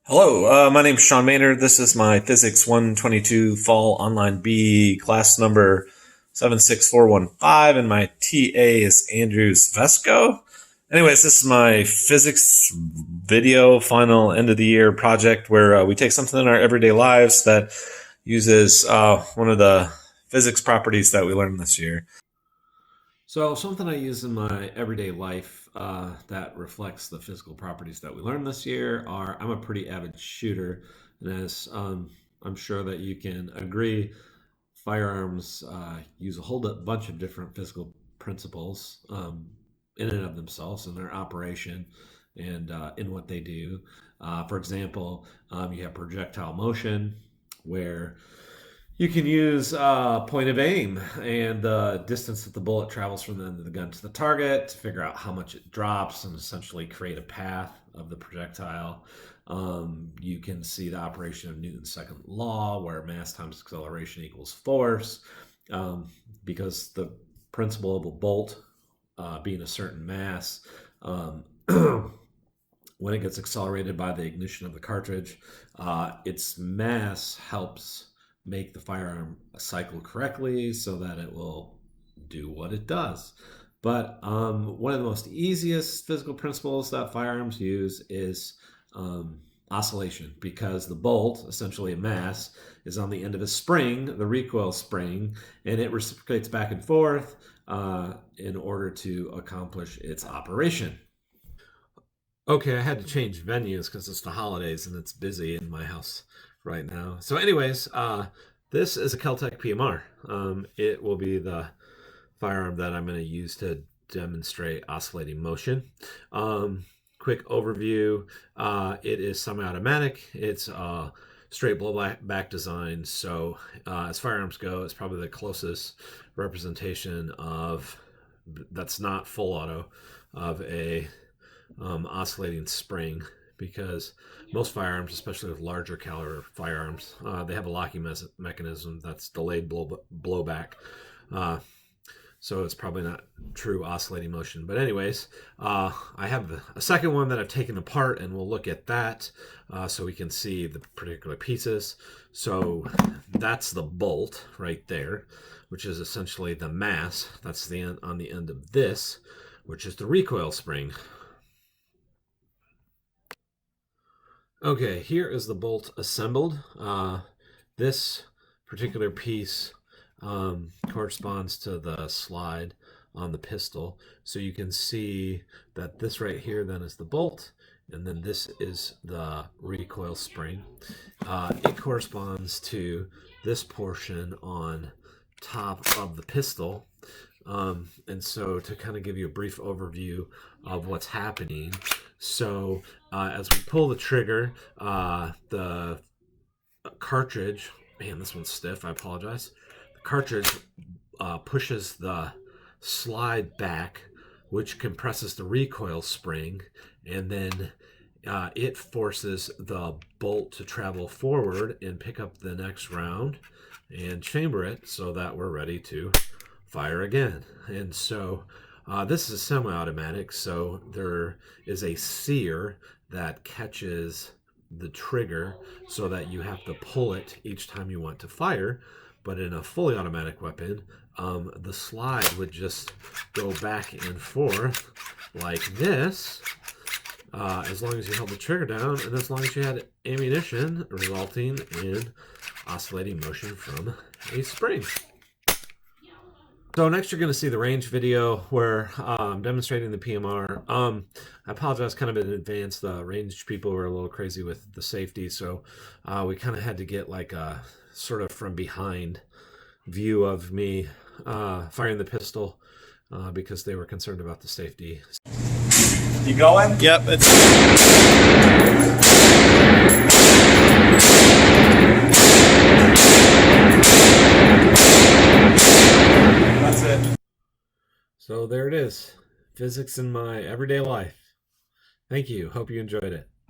Hello, my name is Sean Maynard. This is my Physics 122 Fall Online B class number 76415, and my TA is Andrews Vesco. Anyways, this is my physics video final end of the year project where we take something in our everyday lives that uses one of the physics properties that we learned this year. So something I use in my everyday life that reflects the physical properties that we learned this year are I'm a pretty avid shooter, and as I'm sure that you can agree, firearms use a whole bunch of different physical principles in and of themselves in their operation and in what they do. For example, you have projectile motion, where you can use point of aim and the distance that the bullet travels from the end of the gun to the target to figure out how much it drops and essentially create a path of the projectile. You can see the operation of Newton's second law, where mass times acceleration equals force, because the principle of a bolt being a certain mass, when it gets accelerated by the ignition of the cartridge, its mass helps make the firearm cycle correctly so that it will do what it does. But one of the most easiest physical principles that firearms use is oscillation, because the bolt, essentially a mass, is on the end of a spring, the recoil spring, and it reciprocates back and forth in order to accomplish its operation. Okay, I had to change venues because it's the holidays and it's busy in my house right now. So, anyways, this is a Keltec PMR. It will be the firearm that I'm going to use to demonstrate oscillating motion. Quick overview: it is semi-automatic. It's a straight blowback design. So, as firearms go, it's probably the closest representation of that's not full auto of a oscillating spring, because most firearms, especially with larger caliber firearms, they have a locking mechanism that's delayed blowback. So it's probably not true oscillating motion. But anyways, I have a second one that I've taken apart, and we'll look at that so we can see the particular pieces. So that's the bolt right there, which is essentially the mass. That's the end, on the end of this, which is the recoil spring. Okay, here is the bolt assembled. This particular piece corresponds to the slide on the pistol. So you can see that this right here then is the bolt, and then this is the recoil spring. It corresponds to this portion on top of the pistol. And so to kind of give you a brief overview of what's happening. So as we pull the trigger, the cartridge, man, this one's stiff, I apologize. The cartridge pushes the slide back, which compresses the recoil spring, and then it forces the bolt to travel forward and pick up the next round and chamber it so that we're ready to fire again. And so this is semi-automatic, so there is a sear that catches the trigger so that you have to pull it each time you want to fire. But in a fully automatic weapon, the slide would just go back and forth like this, as long as you held the trigger down and as long as you had ammunition, resulting in oscillating motion from a spring. So next you're going to see the range video where I'm demonstrating the PMR. I apologize kind of in advance. The range people were a little crazy with the safety, so we kind of had to get like a sort of from behind view of me firing the pistol because they were concerned about the safety. You going? Yep, it's That's it. So there it is. Physics in my everyday life. Thank you. Hope you enjoyed it.